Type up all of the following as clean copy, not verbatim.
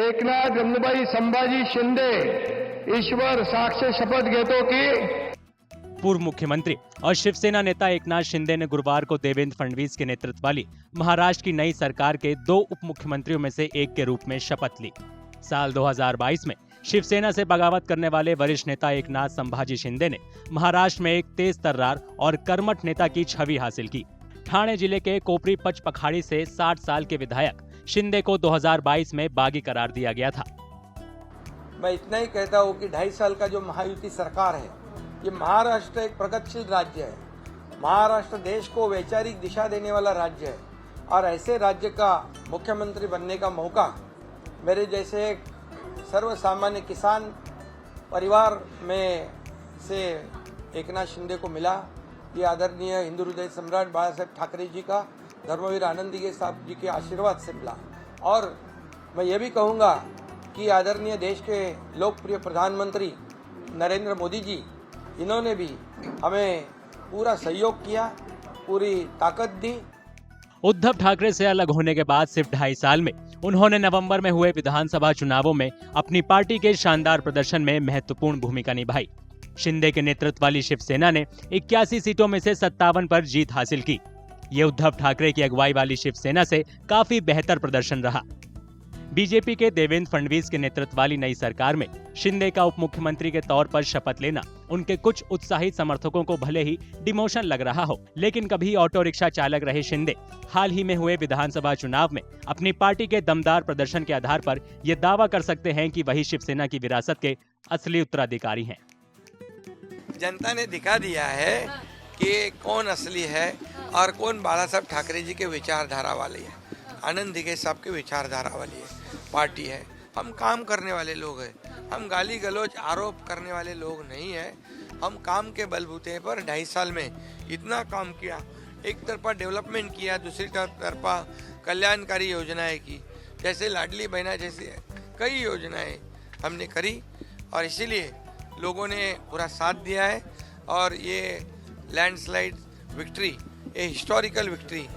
एकनाथ गंगूबाई संभाजी शिंदे ईश्वर साक्ष शपथ घेतो की पूर्व मुख्यमंत्री और शिवसेना नेता एकनाथ शिंदे ने गुरुवार को देवेंद्र फडणवीस के नेतृत्व वाली महाराष्ट्र की नई सरकार के 2 उप मुख्यमंत्रियों में से एक के रूप में शपथ ली। साल 2022 में शिवसेना से बगावत करने वाले वरिष्ठ नेता एकनाथ संभाजी शिंदे ने महाराष्ट्र में एक तेज तर्रार और कर्मठ नेता की छवि हासिल की। ठाणे जिले के कोपरी पचपखाड़ी से 60 साल के विधायक शिंदे को 2022 में बागी करार दिया गया था। मैं इतना ही कहता हूँ कि 2.5 साल का जो महायुति सरकार है, ये महाराष्ट्र एक प्रगतिशील राज्य है। महाराष्ट्र देश को वैचारिक दिशा देने वाला राज्य है और ऐसे राज्य का मुख्यमंत्री बनने का मौका मेरे जैसे एक सर्वसामान्य किसान परिवार में से एकनाथ शिंदे को मिला। ये आदरणीय हिंदू हृदय सम्राट बाला साहेब ठाकरे जी का, धर्मवीर आनंदी साहब जी के आशीर्वाद से मिला। और मैं ये भी कहूँगा कि आदरणीय देश के लोकप्रिय प्रधानमंत्री नरेंद्र मोदी जी, इन्होंने भी हमें पूरा सहयोग किया, पूरी ताकत दी। उद्धव ठाकरे से अलग होने के बाद सिर्फ 2.5 साल में उन्होंने नवंबर में हुए विधानसभा चुनावों में अपनी पार्टी के शानदार प्रदर्शन में महत्वपूर्ण भूमिका निभाई। शिंदे के नेतृत्व वाली शिवसेना ने 81 सीटों में से 57 पर जीत हासिल की। ये उद्धव ठाकरे की अगुवाई वाली शिवसेना से काफी बेहतर प्रदर्शन रहा। बीजेपी के देवेंद्र फडणवीस के नेतृत्व वाली नई सरकार में शिंदे का उप मुख्यमंत्री के तौर पर शपथ लेना उनके कुछ उत्साहित समर्थकों को भले ही डिमोशन लग रहा हो, लेकिन कभी ऑटो रिक्शा चालक रहे शिंदे हाल ही में हुए विधानसभा चुनाव में अपनी पार्टी के दमदार प्रदर्शन के आधार पर ये दावा कर सकते हैं कि वही शिवसेना की विरासत के असली उत्तराधिकारी हैं। जनता ने दिखा दिया है कि कौन असली है और कौन बाला साहब ठाकरे जी के विचारधारा वाले है, आनंद दिघे साहब के विचारधारा वाली है पार्टी है। हम काम करने वाले लोग हैं, हम गाली गलौज आरोप करने वाले लोग नहीं है। हम काम के बलबूते पर 2.5 साल में इतना काम किया, एक तरफा डेवलपमेंट किया, दूसरी तरफा कल्याणकारी योजनाएं की, जैसे लाडली बहना जैसी कई योजनाएं हमने करी और इसीलिए लोगों ने पूरा साथ दिया है। और ये लैंडस्लाइड विक्ट्री, ये हिस्टोरिकल विक्ट्री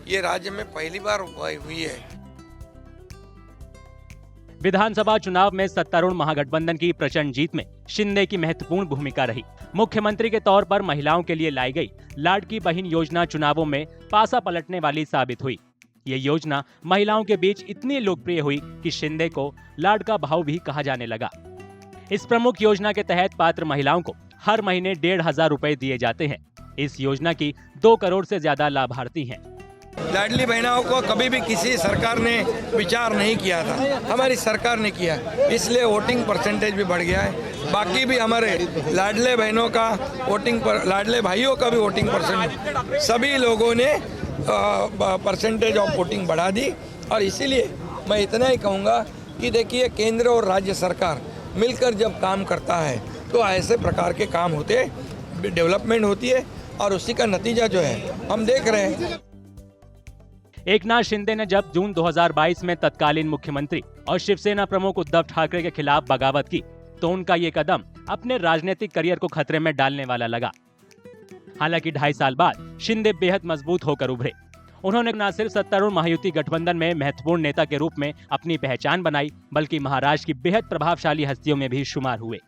ये राज्य में पहली बार हुई है। विधानसभा चुनाव में सत्तारूढ़ महागठबंधन की प्रचंड जीत में शिंदे की महत्वपूर्ण भूमिका रही। मुख्यमंत्री के तौर पर महिलाओं के लिए लाई गई लाडकी बहन योजना चुनावों में पासा पलटने वाली साबित हुई। ये योजना महिलाओं के बीच इतनी लोकप्रिय हुई कि शिंदे को लाडका भाऊ भी कहा जाने लगा। इस प्रमुख योजना के तहत पात्र महिलाओं को हर महीने 1,500 रुपए दिए जाते हैं। इस योजना की 2 करोड़ से ज्यादा लाभार्थी हैं। लाडली बहनों को कभी भी किसी सरकार ने विचार नहीं किया था, हमारी सरकार ने किया, इसलिए वोटिंग परसेंटेज भी बढ़ गया है। बाकी भी हमारे लाडले बहनों का वोटिंग पर, लाडले भाइयों का भी वोटिंग परसेंट, सभी लोगों ने परसेंटेज ऑफ वोटिंग बढ़ा दी। और इसीलिए मैं इतना ही कहूँगा कि देखिए, केंद्र और राज्य सरकार मिलकर जब काम करता है तो ऐसे प्रकार के काम होते, डेवलपमेंट होती है और उसी का नतीजा जो है हम देख रहे हैं। एकनाथ शिंदे ने जब जून 2022 में तत्कालीन मुख्यमंत्री और शिवसेना प्रमुख उद्धव ठाकरे के खिलाफ बगावत की तो उनका ये कदम अपने राजनीतिक करियर को खतरे में डालने वाला लगा। हालांकि 2.5 साल बाद शिंदे बेहद मजबूत होकर उभरे। उन्होंने न सिर्फ सत्तारूढ़ महायुति गठबंधन में महत्वपूर्ण नेता के रूप में अपनी पहचान बनाई, बल्कि महाराष्ट्र की बेहद प्रभावशाली हस्तियों में भी शुमार हुए।